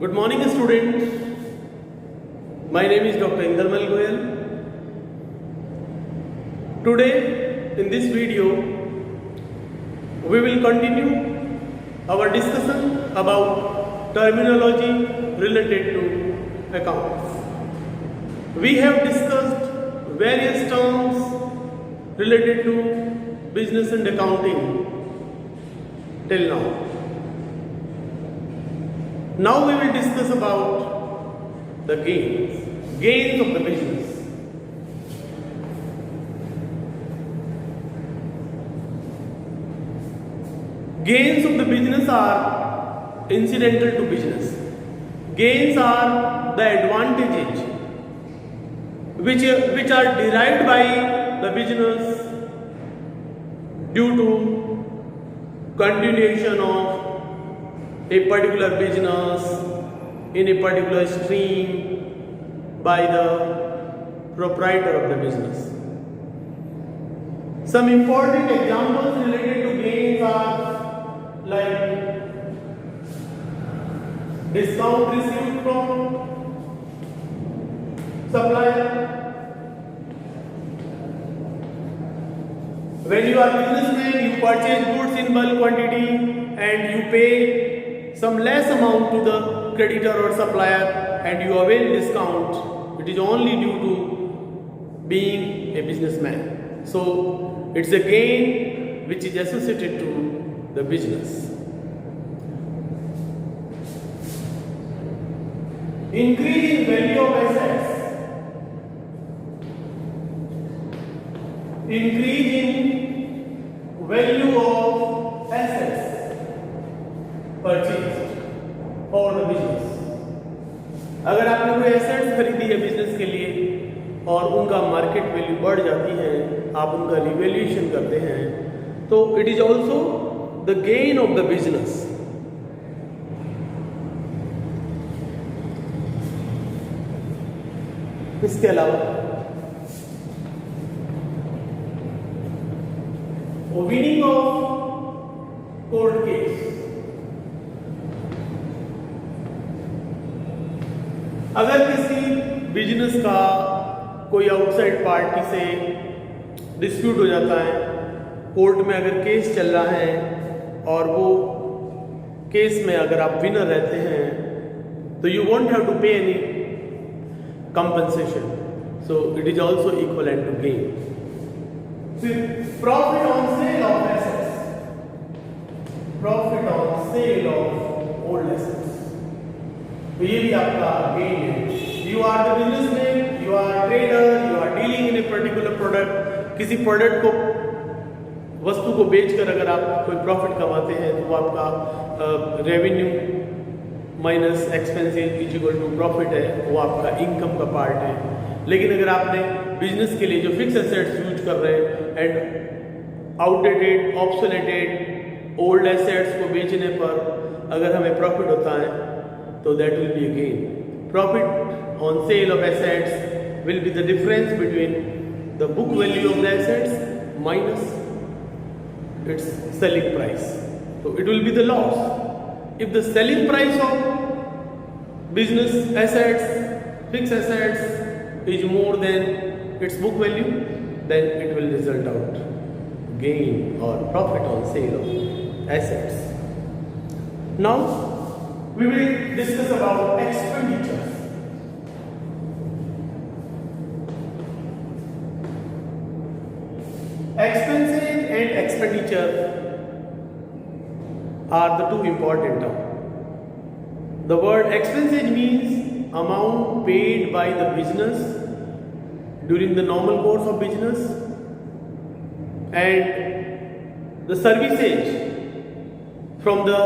Good morning, students. My name is Dr. Indermal Goyal. Today, in this video, we will continue our discussion about terminology related to accounts. We have discussed various terms related to business and accounting till now. Now we will discuss about the gains of the business. Gains of the business are incidental to business. Gains are the advantages which are derived by the business due to continuation of a particular business in a particular stream by the proprietor of the business. Some important examples related to gains are like discount received from supplier. When you are businessman, you purchase goods in bulk quantity and you pay some less amount to the creditor or supplier and you avail discount. It is only due to being a businessman. So it's a gain which is associated to the business. Increase in value of assets. Increase in value of assets purchase for the business. अगर आपने कोई assets खरीदी है business के लिए और उनका market value बढ़ जाती है, आप उनका रिवैल्यूएशन करते हैं, तो it is also the gain of the business. इसके अलावा विनिंग ऑफ कोर्ट केस। अगर किसी बिजनेस का कोई आउटसाइड पार्टी से डिस्प्यूट हो जाता है, कोर्ट में अगर केस चल रहा है और वो केस में अगर आप विनर रहते हैं तो you won't have to pay any compensation, so it is also equivalent to gain. फिर profit on sale of assets, profit on sale of old assets, तो ये भी आपका गेन है। You are the businessman, you are trader, you are dealing in a particular product. किसी product को, वस्तु को बेचकर अगर आप कोई प्रॉफिट कमाते हैं तो वो आपका revenue minus expenses is equal to profit है, वो आपका इनकम का पार्ट है। लेकिन अगर आपने बिजनेस के लिए जो फिक्स एसेट्स यूज कर रहे हैं एंड आउटडेटेड ऑब्सोलेटेड ओल्ड एसेट्स को बेचने पर अगर हमें प्रॉफिट होता है तो that will be a gain. Profit on sale of assets will be the difference between the book value of the assets minus its selling price. So it will be the loss. If the selling price of business assets, fixed assets is more than its book value, then it will result out gain or profit on sale of assets. Now we will discuss about expenditures. Expenses and expenditure are the two important terms. The word expenses means amount paid by the business during the normal course of business, and the services from the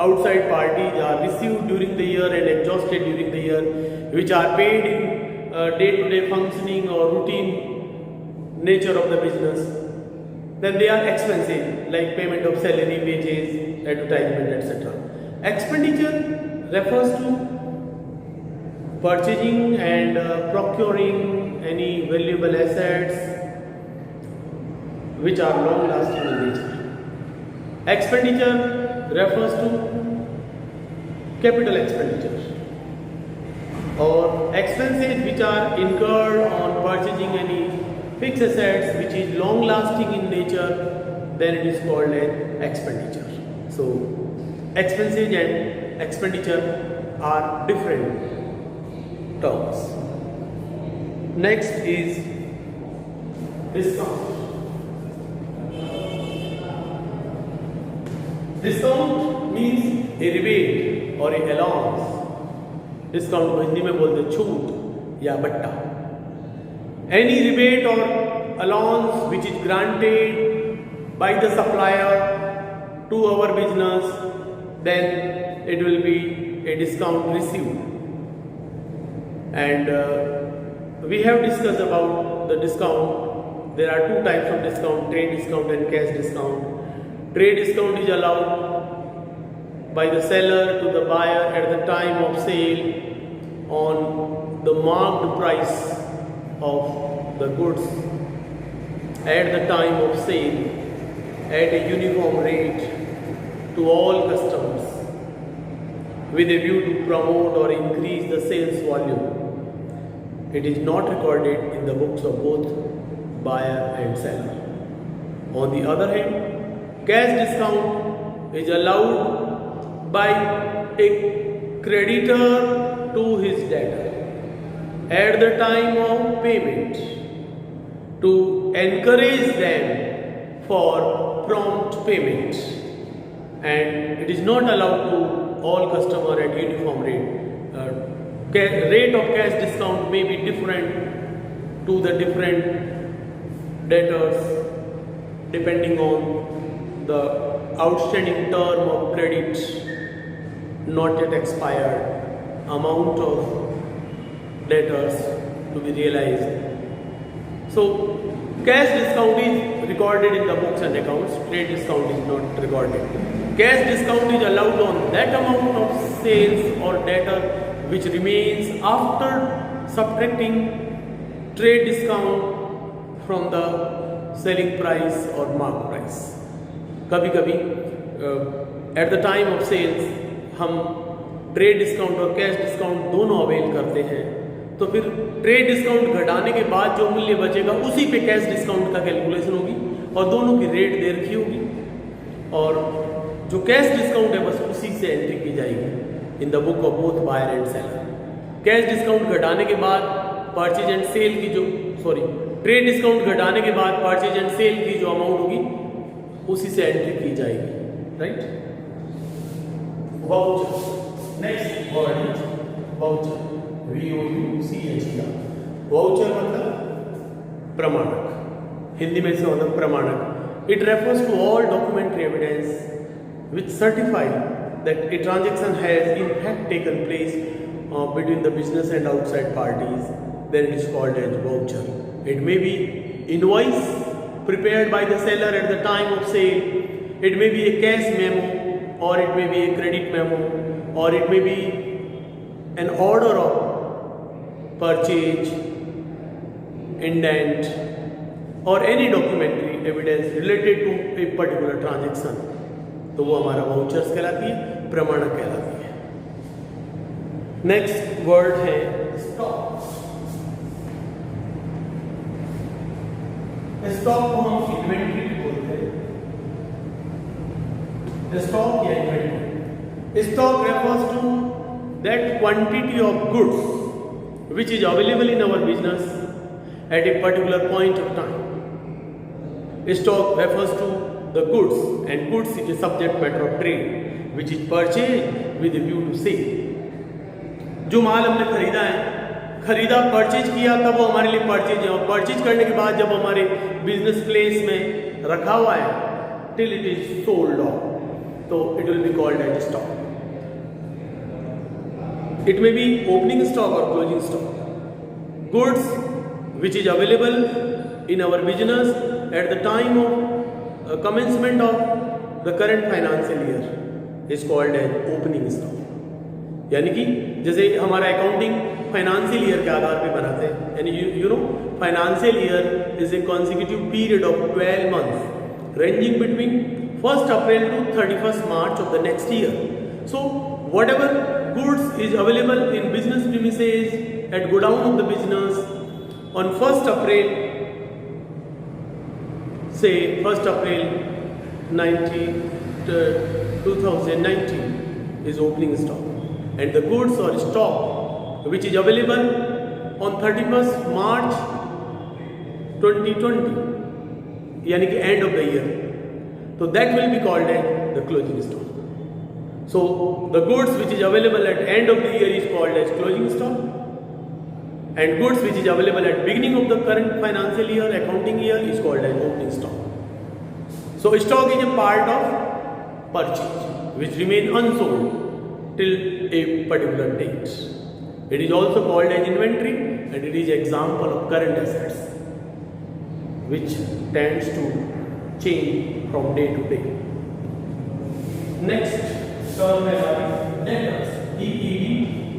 outside parties are received during the year and exhausted during the year, which are paid in day-to-day functioning or routine nature of the business. Then they are expenses like payment of salary, wages, advertisement, etc. Expenditure refers to purchasing and procuring any valuable assets which are long lasting in nature. Expenditure refers to capital expenditure. Or expenses which are incurred on purchasing any fixed assets which is long lasting in nature, then it is called an expenditure. So expenses and expenditure are different terms. Next is discount. Discount means a rebate or a allowance. Discount को हिंदी में बोलते छूट या बट्टा. Any rebate और allowance which is granted by the supplier to our business, then it will be a discount received. And we have discussed about the discount. There are two types of discount: trade discount and cash discount. Trade discount is allowed by the seller to the buyer at the time of sale on the marked price of the goods at the time of sale at a uniform rate to all customers with a view to promote or increase the sales volume. It is not recorded in the books of both buyer and seller. On the other hand, cash discount is allowed by a creditor to his debtor at the time of payment to encourage them for prompt payment, and it is not allowed to all customer at uniform rate. Rate of cash discount may be different to the different debtors depending on the outstanding term of credit, not yet expired, amount of debtors to be realized. So cash discount is recorded in the books and accounts. Trade discount is not recorded. Cash discount is allowed on that amount of sales or debtor which remains after subtracting trade discount from the selling price or mark price. कभी कभी at the time of sales हम trade discount और cash discount दोनों avail करते हैं, तो फिर trade discount घटाने के बाद जो मूल्य बचेगा उसी पे कैश डिस्काउंट का कैलकुलेशन होगी और दोनों की रेट दे रखी होगी, और जो कैश डिस्काउंट है बस उसी से एंट्री की जाएगी in the book of both buyer and seller. Cash discount घटाने के बाद परचेज एंड सेल की ट्रेड डिस्काउंट घटाने के बाद परचेज एंड सेल की जो अमाउंट होगी उसी से एंट्री की जाएगी. Right. Voucher. Next word is voucher. VOUCHER. Voucher मतलब प्रमाणक. हिंदी में से मतलब प्रमाणक. It refers to all documentary evidence which certify that a transaction has in fact taken place between the business and outside parties. Then it is called as voucher. It may be invoice prepared by the seller at the time of sale. It may be a cash memo, or it may be a credit memo, or it may be an order of purchase, indent, or any documentary evidence related to a particular transaction. तो वो हमारा vouchers कहलाती है, प्रमाणक कहलाती है. Next word है stock. Stock को हम इन्वेंट्री भी बोलते हैं. स्टॉक या inventory. Stock refers to that quantity of goods which is available in our business at a particular point of time. Stock refers to the goods, and goods is a subject matter of trade which is purchased with a view to sale. जो माल हमने खरीदा purchase किया तब वो हमारे लिए purchase है, और परचेज करने के बाद जब हमारे बिजनेस प्लेस में रखा हुआ है till it is sold off, तो it will be called as stock. It may be opening stock और closing stock. Goods which is available in our business at the time of commencement of the current financial year is called as opening stock. यानी कि जैसे हमारा accounting financial year के आधार पे बनाते हैं, यानी you know financial year is a consecutive period of 12 months ranging between 1st April to 31st March of the next year. So whatever goods is available in business premises at godown of the business on 1st April, say 1st April 2019 is opening stock, and the goods or stock which is available on 31st March 2020, यानी कि end of the year, so that will be called as the closing stock. So the goods which is available at end of the year is called as closing stock, and goods which is available at beginning of the current financial year, accounting year, is called as opening stock. So stock is a part of purchase which remain unsold till a particular date. It is also called as inventory, and it is example of current assets which tends to change from day to day. Next term है हमारी debtors,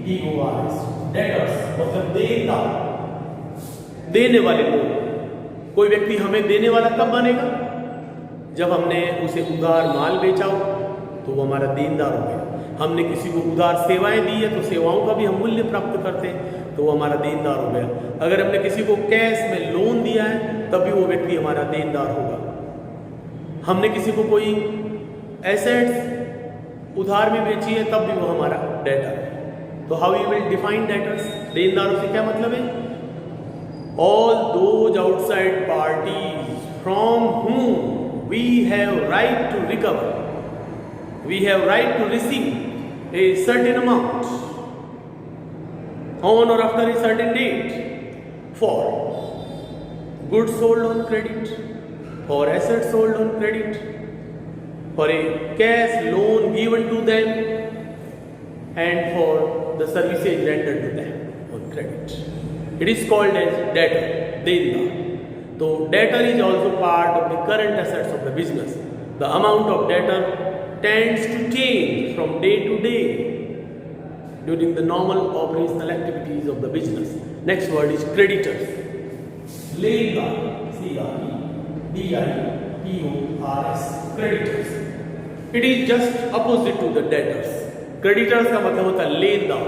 DEBTORS, debtors मतलब देनदार, देने वाले लोग। कोई व्यक्ति हमें देने वाला कब बनेगा? जब हमने उसे उधार माल बेचा हो तो वो हमारा देनदार हो गया। हमने किसी को उधार सेवाएं दी है तो सेवाओं का भी हम मूल्य प्राप्त करते हैं तो वो हमारा देनदार हो गया। अगर हमने किसी को कैश में लोन दिया है तब भी वो व्यक्ति हमारा देनदार होगा। हमने किसी को कोई एसेट्स उधार में बेची है तब भी वो हमारा डेटर है। तो how you will define debtors? देनदारों से क्या मतलब है? All those outside parties from whom we have right to recover, we have right to receive a certain amount on or after a certain date for goods sold on credit, for assets sold on credit, for a cash loan given to them, and for the services rendered to them on credit. It is called as debtor, dendar. So debtor is also part of the current assets of the business. The amount of debtor tends to change from day to day during the normal operational activities of the business. Next word is creditors. Lendar, CREDITORS, creditors. It is just opposite to the debtors. Creditors का मतलब होता है लेनदार।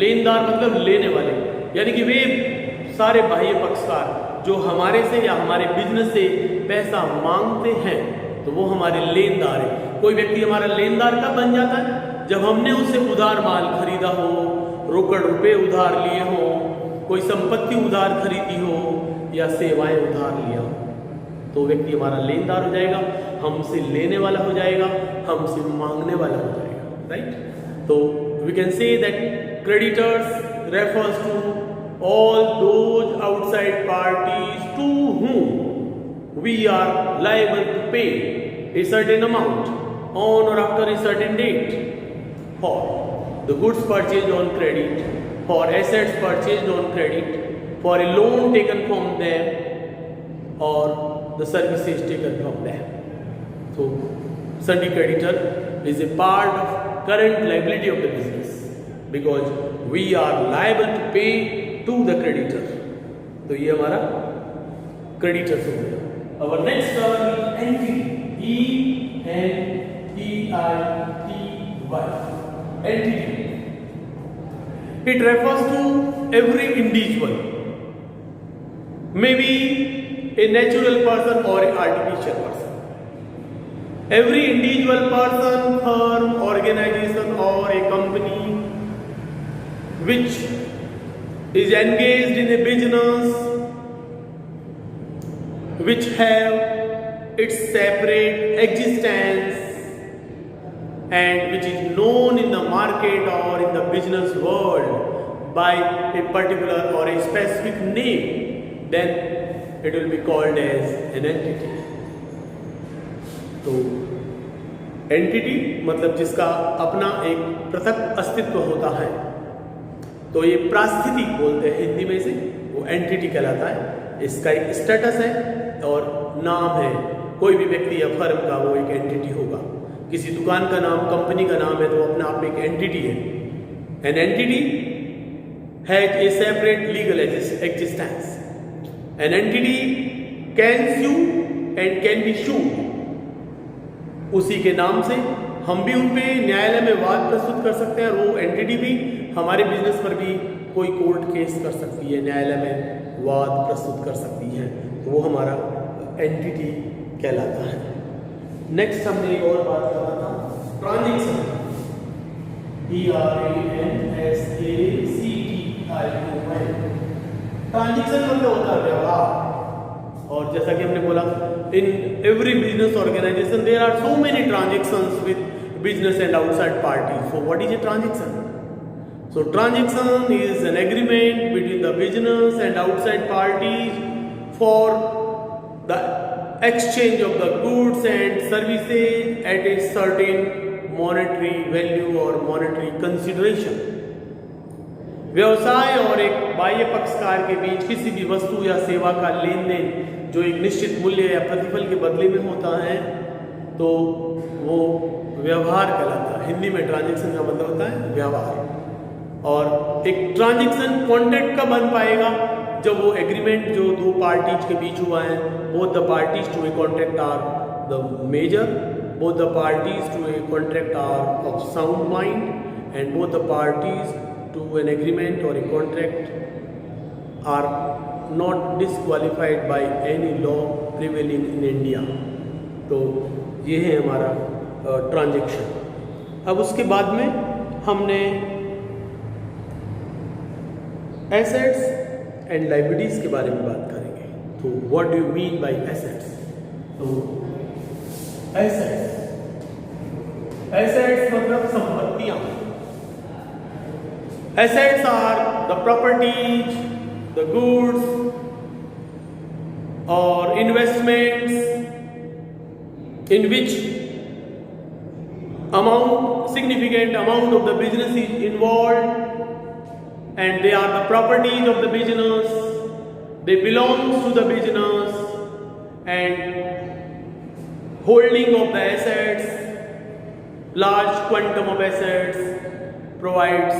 लेनदार मतलब लेने वाले, यानी कि वे सारे बाह्य पक्षकार जो हमारे से या हमारे बिजनेस से पैसा मांगते हैं तो वो हमारे लेनदार है। कोई व्यक्ति हमारा लेनदार कब बन जाता है? जब हमने उससे उधार माल खरीदा हो, रोकड़ रुपए उधार लिए हो, कोई संपत्ति उधार खरीदी हो या सेवाएं उधार लिया हो, तो व्यक्ति हमारा लेनदार हो जाएगा, हमसे लेने वाला हो जाएगा, हमसे मांगने वाला हो जाएगा, राइट? तो we can say that creditors refers to all those outside parties to whom we are liable to pay a certain amount on or after a certain date for the goods purchased on credit, for assets purchased on credit, for a loan taken from them, or the services taken from them. So, Sunday creditor is a part of current liability of the business because we are liable to pay to the creditor. तो ये हमारा creditors हो गया। Our next term is entity, ENTITY, entity. It refers to every individual, maybe a natural person or an artificial person. Every individual person, firm, organization or a company which is engaged in a business which have its separate existence and which is known in the market or in the business world by a particular or a specific name, then it will be called as an entity. तो entity मतलब जिसका अपना एक पृथक अस्तित्व होता है, तो ये प्रास्थितिक बोलते हैं हिंदी में से, वो एंटिटी कहलाता है। इसका एक स्टेटस है और नाम है। कोई भी व्यक्ति या फर्म का वो एक एंटिटी होगा। किसी दुकान का नाम, कंपनी का नाम है तो अपने आप में एक एंटिटी है। An entity has a separate legal existence. An entity can sue and can be sued। उसी के नाम से हम भी उन पे न्यायालय में वाद प्रस्तुत कर सकते हैं और वो एंटिटी भी हमारे बिजनेस पर भी कोई कोर्ट केस कर सकती है, न्यायालय में वाद प्रस्तुत कर सकती है, तो वो हमारा एंटिटी कहलाता है। नेक्स्ट हमने एक और बात करना था, ट्रांजैक्शन। ट्रांजैक्शन मतलब होता है व्यवहार। और जैसा कि हमने बोला, in every business organization there are so many transactions with business and outside parties. So what is a transaction? So transaction is an agreement between the business and outside parties for the exchange of the goods and services at a certain monetary value or monetary consideration. व्यवसाय और एक बाह्य पक्षकार के बीच किसी भी वस्तु या सेवा का लेन देन जो एक निश्चित मूल्य या प्रतिफल के बदले में होता है, तो वो व्यवहार कहलाता है। हिंदी में ट्रांजैक्शन का मतलब होता है व्यवहार। और एक ट्रांजैक्शन कॉन्ट्रैक्ट कब बन पाएगा? जब वो एग्रीमेंट जो दो पार्टीज के बीच हुआ है, both the parties to a contract are the major, both the parties to a contract are of sound mind, and both the parties to an agreement और a contract are not disqualified by any law prevailing in India. तो ये है हमारा transaction. अब उसके बाद में हमने एसेट्स एंड लायबिलिटीज के बारे में बात करेंगे। तो what do you mean by assets? तो एसेट्स मतलब संपत्तियां। Assets are the properties, the goods और investments in which significant amount of the business is involved, and they are the properties of the business, they belong to the business, and holding of the assets, large quantum of assets provides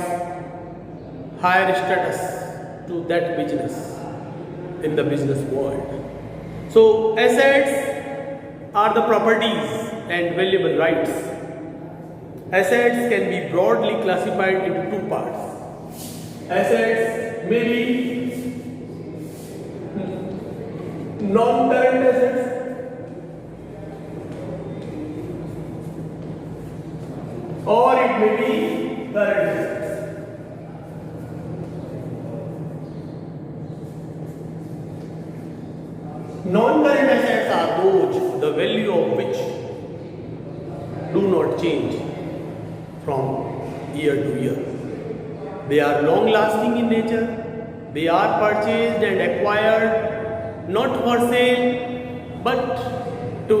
higher status to that business in the business world. So assets are the properties and valuable rights. Assets can be broadly classified into two parts. Assets may be non-current assets or it may be current assets. Non-current assets are those the value of which do not change from year to year. They are long-lasting in nature. They are purchased and acquired not for sale but to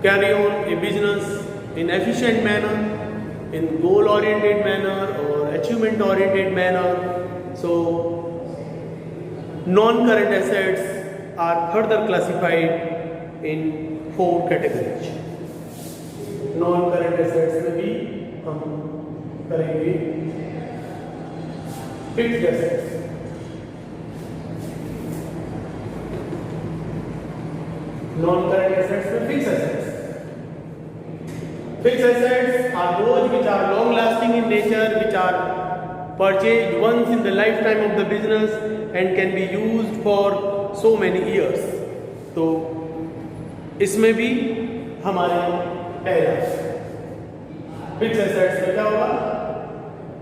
carry on a business in efficient manner, in goal-oriented manner or achievement-oriented manner. So, non-current assets are further classified in four categories. Non-current assets में भी हम करेंगे fixed assets, non-current assets में fixed assets. Fixed assets are those which are long-lasting in nature, which are purchased once in the lifetime of the business and can be used for so many years. तो इसमें भी हमारे पहला fix assets में क्या होगा?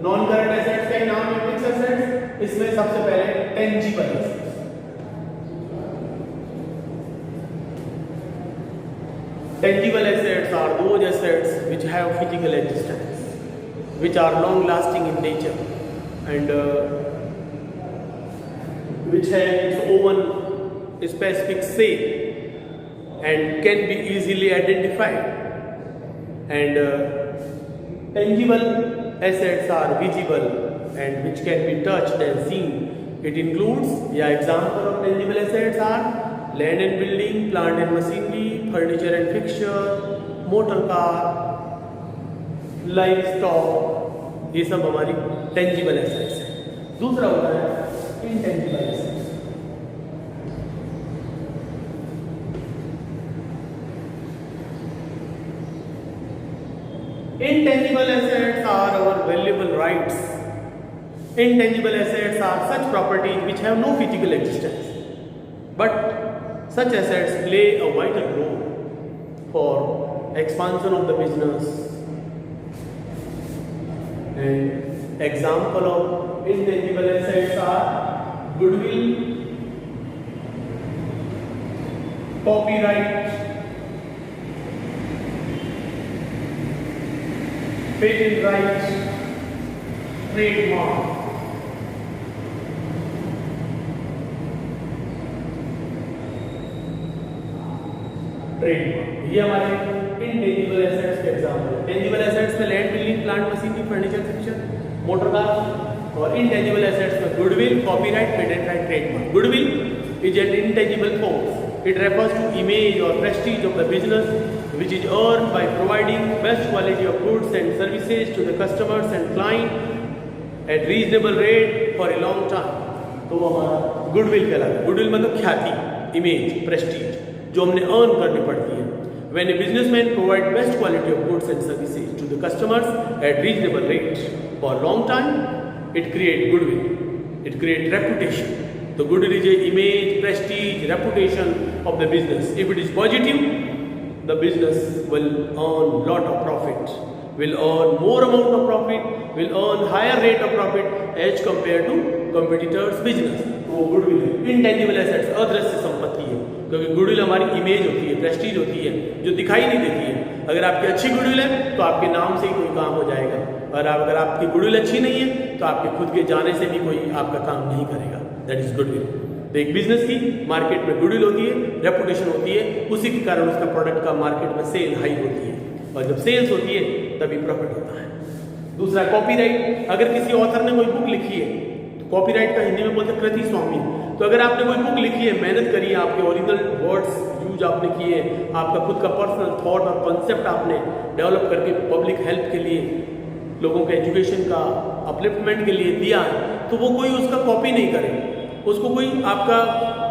Non current assets का नाम है फिक्स एसेट्स। इसमें सबसे पहले tangible assets. Tangible assets are those assets which have physical existence, which are long lasting in nature, and which have its own specific shape and can be easily identified. And tangible assets are visible and which can be touched and seen. It includes, example of tangible assets are land and building, plant and machinery, furniture and fixture, motor car, livestock, ये सब हमारी tangible assets है। दूसरा होता है intangible assets। Intangible assets are our valuable rights. Intangible assets are such properties which have no physical existence, but such assets play a vital role for expansion of the business. And example of intangible assets are goodwill, copyright, patent rights, trademark. Trademark ये हमारे intangible assets के example है। Tangible assets में land, building, plant, machinery, furniture, fixture, motor car, और intangible assets में goodwill, copyright, patent right, trademark. Goodwill is an intangible force. It refers to image or prestige of the business which is earned by providing best quality of goods and services to the customers and client at reasonable rate for a long time. तो वो हमारा goodwill कहलाता है। Goodwill मतलब ख्याति, image, Prestige जो हमने earn करनी पड़ती है। When a businessman provides best quality of goods and services to the customers at reasonable rate for a long time, it creates goodwill. It creates reputation. The goodwill is an image, prestige, reputation of the business. If it is positive, the business will earn lot of profit, will earn more amount of profit, will earn higher rate of profit as compared to competitors' business. वो goodwill है। Intangible assets अदृश्य संपत्ति है, क्योंकि goodwill हमारी image होती है, Prestige होती है जो दिखाई नहीं देती है। अगर आपकी अच्छी गुडविल है तो आपके नाम से ही कोई काम हो जाएगा, और अगर आपकी गुडविल अच्छी नहीं है तो आपके खुद के जाने से भी कोई आपका काम नहीं करेगा। That is goodwill. तो एक बिजनेस की मार्केट में गुडविल होती है, रेपुटेशन होती है, उसी के कारण उसका प्रोडक्ट का मार्केट में सेल हाई होती है, और जब सेल्स होती है तभी प्रॉफिट होता है। दूसरा कॉपीराइट। अगर किसी ऑथर ने कोई बुक लिखी है तो कॉपीराइट का हिंदी में बोलते हैं कृति स्वामी। तो अगर आपने कोई बुक लिखी है, मेहनत करी है, आपके ओरिजिनल वर्ड्स यूज आपने किए, आपका खुद का पर्सनल थॉट और कॉन्सेप्ट आपने डेवलप करके पब्लिक हेल्प के लिए, लोगों के एजुकेशन का अपलिफ्टमेंट के लिए दिया है, तो वो कोई उसका कॉपी नहीं करे, उसको कोई आपका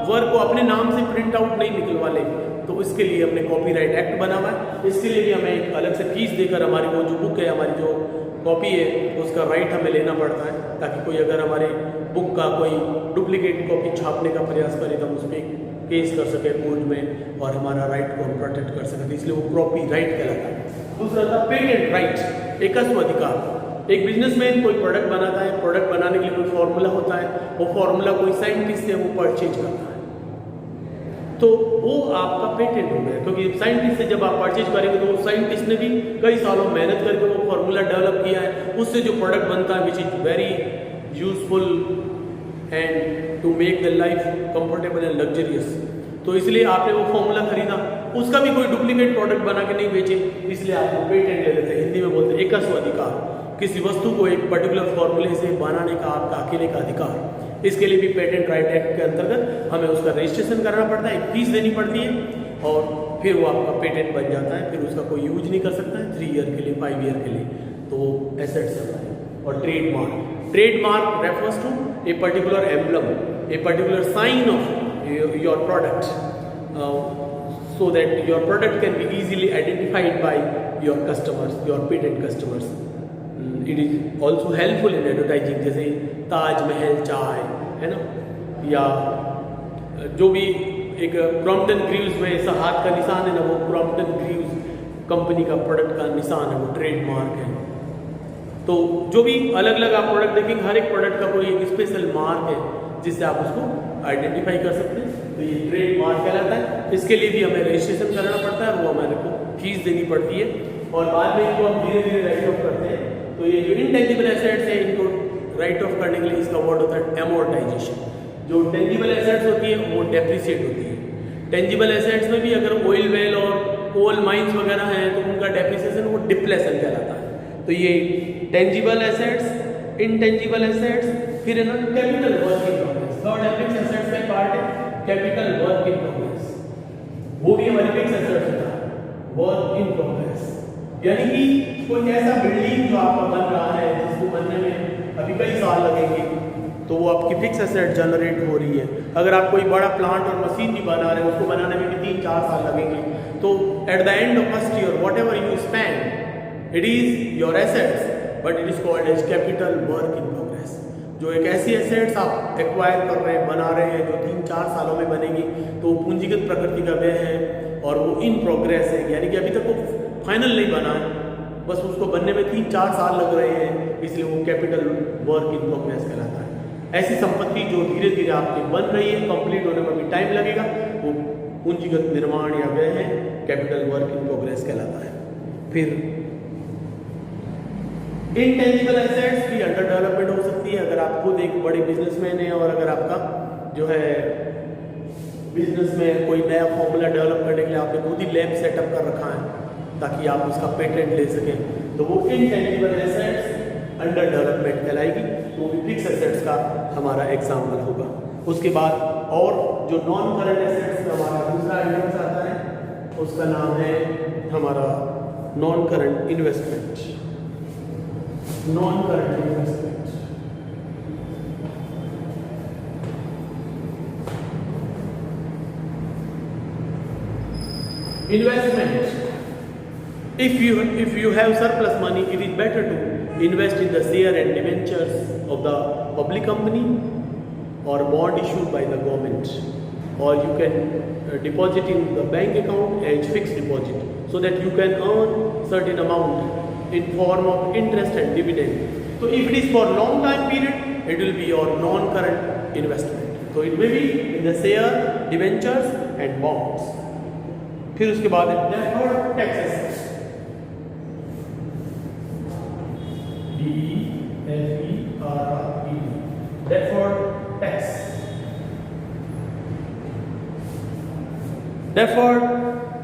वर्क को अपने नाम से प्रिंट आउट नहीं निकलवा ले। तो इसके लिए हमने कॉपीराइट एक्ट बना हुआ है। इसके लिए भी हमें एक अलग से फीस देकर हमारी वो जो बुक है, हमारी जो कॉपी है, उसका राइट हमें लेना पड़ता है, ताकि कोई अगर हमारे बुक का कोई डुप्लीकेट कॉपी छापने का प्रयास करे तो हम उस पर केस कर सके कोर्ट में, और हमारा राइट को हम प्रोटेक्ट कर सकें। तो इसलिए वो कॉपीराइट कहलाता है। दूसरा था पेटेंट राइट, एकस्व अधिकार। एक बिजनेसमैन कोई प्रोडक्ट बनाता है, प्रोडक्ट बनाने के लिए कोई फॉर्मूला होता है, वो फॉर्मूला कोई साइंटिस्ट से वो परचेज करता है, तो वो आपका पेटेंट हो गया, क्योंकि साइंटिस्ट से जब आप परचेज करेंगे तो साइंटिस्ट ने भी कई सालों मेहनत करके वो फॉर्मूला डेवलप किया है, उससे जो प्रोडक्ट बनता है which is very useful and to make the life comfortable and luxurious. तो इसलिए आपने वो फॉर्मूला खरीदा, उसका भी कोई डुप्लीकेट प्रोडक्ट बना के नहीं बेचे, इसलिए आपको पेटेंट ले लेते हैं। हिंदी में बोलते हैं एकस्व अधिकार। किसी वस्तु को एक पर्टिकुलर फॉर्मूले से बनाने का आपका अकेले का अधिकार। इसके लिए भी पेटेंट राइट एक्ट के अंतर्गत हमें उसका रजिस्ट्रेशन करना पड़ता है, एक फीस देनी पड़ती है, और फिर वो आपका पेटेंट बन जाता है। फिर उसका कोई यूज नहीं कर सकता है 3 ईयर के लिए, 5 ईयर के लिए, तो वो एसेट्स होता है। और trademark refers to a particular emblem, a particular sign of your product, so that your product can be easily identified by your customers, your patent customers. It is also helpful in advertising, जैसे ताज महल चाय है ना, या जो भी एक Crompton cruise में ऐसा हाथ का निशान है ना, वो क्रॉम्पटन क्रूज कंपनी का प्रोडक्ट का निशान है, वो ट्रेडमार्क है। तो जो भी अलग अलग आप प्रोडक्ट देखेंगे, हर एक प्रोडक्ट का कोई एक स्पेशल मार्क है जिससे आप उसको आइडेंटिफाई कर सकते हैं, तो ये ट्रेडमार्क कहलाता है। इसके लिए भी हमें रजिस्ट्रेशन कराना पड़ता है, वो हमारे को फीस देनी पड़ती है, और बाद में इनको हम धीरे धीरे राइट ऑफ करते हैं। तो ये जो इनटेंजिबल एसेट्स है, इनको राइट ऑफ करने के लिए इसका वर्ड होता है एमोर्टाइजेशन। जो टेंजिबल एसेट्स होती है वो डेप्रिसिएट होती है। टेंजिबल एसेट्स में भी अगर ऑयल वेल और कोल माइंस वगैरह हैं तो उनका डेप्रिसिएशन वो डिप्लेशन कहलाता है। तो ये टेंजिबल एसेट्स, इनटेंजिबल एसेट्स, फिर है ना capital work in progress. Third fixed assets का पार्ट है कैपिटल वर्क इन प्रोग्रेस, वो भी हमारी फिक्स्ड एसेट्स होता है, वर्क इन प्रोग्रेस। यानी कि कोई ऐसा बिल्डिंग जो आपका बन रहा है, जिसको बनने में अभी कई साल लगेंगे, तो वो आपकी फिक्स एसेट जनरेट हो रही है। अगर आप कोई बड़ा प्लांट और मशीन भी बना रहे हैं, उसको बनाने में भी 3-4 साल लगेंगे, तो at the end of first year whatever you spend it is your assets but it is called as capital work in progress. जो एक ऐसी एसेट्स आप एक्वायर कर रहे हैं, बना रहे हैं, जो 3-4 सालों में बनेगी, तो वो पूंजीगत प्रकृति का व्यय है और वो इन प्रोग्रेस है, यानी कि अभी तक वो फाइनल नहीं बना है, बस उसको बनने में 3-4 साल लग रहे हैं, इसलिए वो कैपिटल वर्क इन प्रोग्रेस कहलाता है। ऐसी संपत्ति जो धीरे धीरे आपकी बन रही है, कंप्लीट होने में भी टाइम लगेगा, वो पूंजीगत निर्माण या व्यय है, कैपिटल वर्क इन प्रोग्रेस कहलाता है। फिर इनटेंजिबल एसेट्स भी अंडर डेवलपमेंट हो सकती है। अगर आप खुद एक बड़े बिजनेसमैन हैं और अगर आपका जो है बिजनेस में कोई नया फॉर्मूला डेवलप करने के लिए आपने खुद ही लैब सेटअप कर रखा है ताकि आप उसका पेटेंट ले सकें, तो वो इनटेंजिबल एसेट्स अंडर डेवलपमेंट कहलाएगी, वो भी फिक्स एसेट्स का हमारा एग्जाम्पल होगा। उसके बाद और जो नॉन करंट एसेट्स का हमारा दूसरा आइटम आता है, उसका नाम है हमारा non current investment. Non current investment if you have surplus money, it is better to invest in the share and debentures of the public company or bond issued by the government, or you can deposit in the bank account as fixed deposit, so that you can earn certain amount in form of interest and dividend. So if it is for long time period, it will be your non current investment, so it may be in the share, debentures and bonds. फिर उसके बाद deferred tax assets, DEFERRED, deferred tax, deferred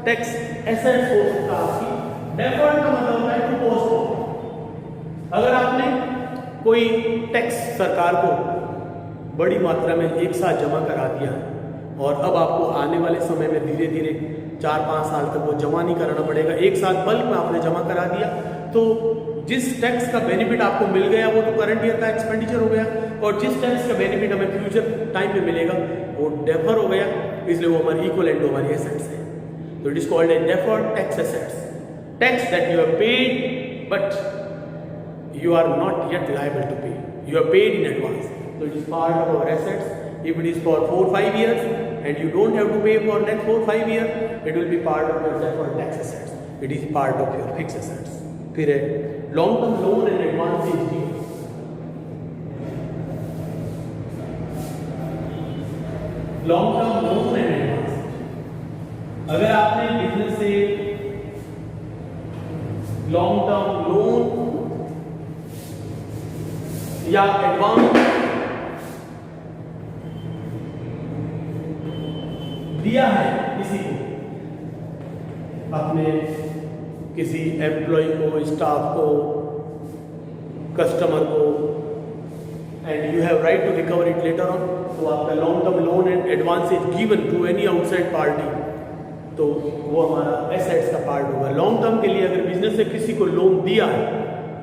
tax assets हो सकता है आपकी। deferred का मतलब होता है टू पोस्टपोन। अगर आपने कोई टैक्स सरकार को बड़ी मात्रा में एक साथ जमा करा दिया और अब आपको आने वाले समय में धीरे धीरे 4-5 साल तक वो जमा नहीं कराना पड़ेगा, एक साथ बल्क में आपने जमा करा दिया, तो जिस टैक्स का बेनिफिट आपको मिल गया वो तो करंट ईयर का एक्सपेंडिचर हो गया, और जिस टैक्स का बेनिफिट हमें फ्यूचर टाइम में मिलेगा वो डेफर हो गया, इसलिए वो हमारी इक्वलेंट टू हमारी एसेट्स है। तो it is called a deferred tax assets, tax that you have paid but you are not yet liable to pay, you have paid in advance, so it is part of our assets. If it is for 4-5 years and you don't have to pay for next 4-5 years, it will be part of your deferred tax assets. It is part of your fixed assets. फिर है long term loan and advances due. long term loan and advances, अगर आपने business से long term loan या advance दिया है किसी को, अपने किसी एम्प्लॉय को, स्टाफ को, कस्टमर को, and you have right to recover it later on, तो आपका long term loan and advance is given to any outside party, तो वो हमारा एसेट्स का पार्ट होगा। लॉन्ग टर्म के लिए अगर बिजनेस से किसी को लोन दिया है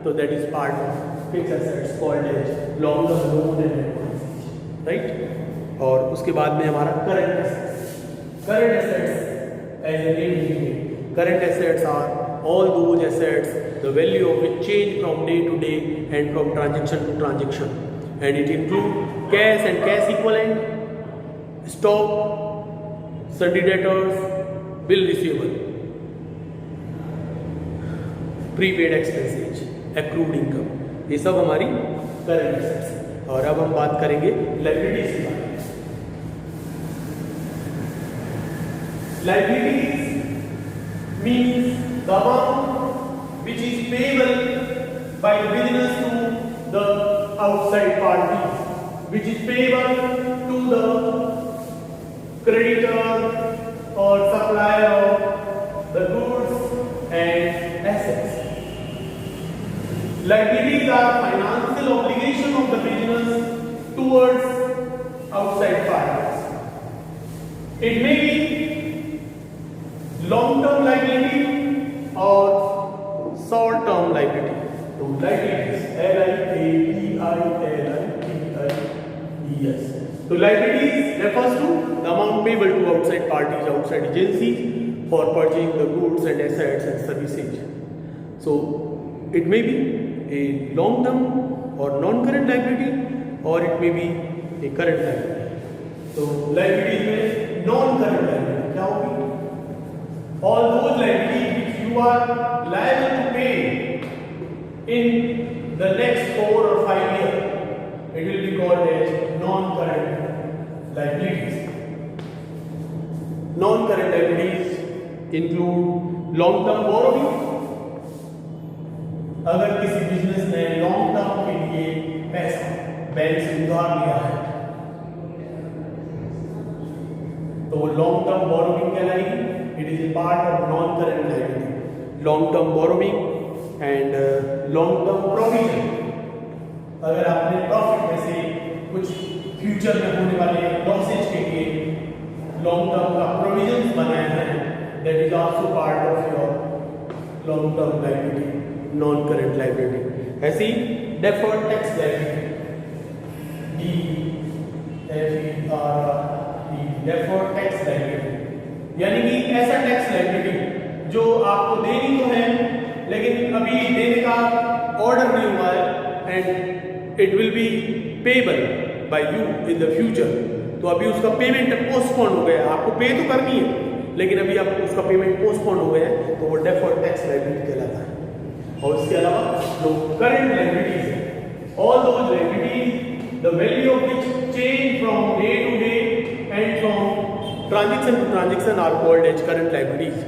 तो that is part of fixed assets called as long term loan and advance, right. और उसके बाद में हमारा current assets. Current assets, as the name indicates, current assets are all those assets the value of which change from day to day and from transaction to transaction, and it includes cash and cash equivalent, stock, sundry debtors, bill receivable, prepaid expenses, accrued income, ये सब हमारी current assets है। और अब हम बात करेंगे liabilities की। Liabilities means the amount which is payable by the business to the outside parties, which is payable to the creditor or supplier of the goods and assets. Liabilities are financial obligation of the business towards outside parties. It may be long-term liability or short-term liability. So liabilities, L-I-A-B-I-L-I-T-I-E-S. So liabilities refers to the amount payable to outside parties, outside agencies for purchasing the goods and assets and services. So it may be a long term or non-current liability, or it may be a current liability. तो liabilities में non-current liability क्या होगी? All those liabilities which you are liable to pay in the next 4 or 5 years, it will be called as non-current liabilities. Non-current liabilities include long-term borrowing. अगर किसी business ने long term के लिए पैसा bank से उधार लिया है तो वो लॉन्ग टर्म बोरोइंग कहलाएगी. It is a part of non current liability. Long term borrowing and long term provision. अगर आपने प्रॉफिट में से कुछ फ्यूचर में होने वाले लॉसेज के लिए लॉन्ग टर्म का प्रोविजन बनाया है, that is also part of your long term liability, non current liability. ऐसी deferred tax liability, deferred tax liability, यानी कि ऐसा टैक्स लायबिलिटी जो आपको देनी तो है लेकिन अभी देने का ऑर्डर नहीं हुआ है and it will be payable by you in the future. तो अभी उसका पेमेंट पोस्टपोन हो गया, आपको पे तो करनी है लेकिन अभी आपको उसका पेमेंट पोस्टपोन हो गया है, तो वो डेफर्ड टैक्स लायबिलिटी कहलाता है. और इसके अलावा जो करंट लायबिलिटीज है, all those liabilities the value of which change from day to day and from transaction to transaction are called as current liabilities,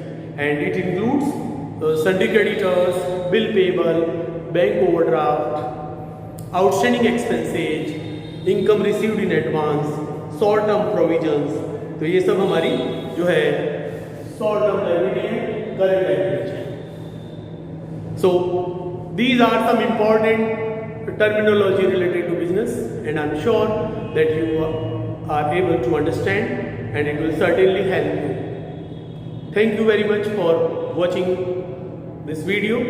and it includes sundry creditors, bill payable, bank overdraft, outstanding expenses, income received in advance, short term provisions. तो ये सब हमारी जो है short term liability है, current liability है. So these are some important terminology related to business, and I'm sure that you are able to understand, and it will certainly help you. Thank you very much for watching this video,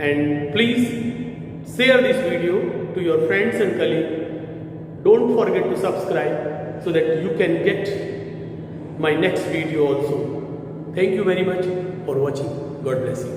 and please share this video to your friends and colleagues. Don't forget to subscribe so that you can get my next video also. Thank you very much for watching. God bless you.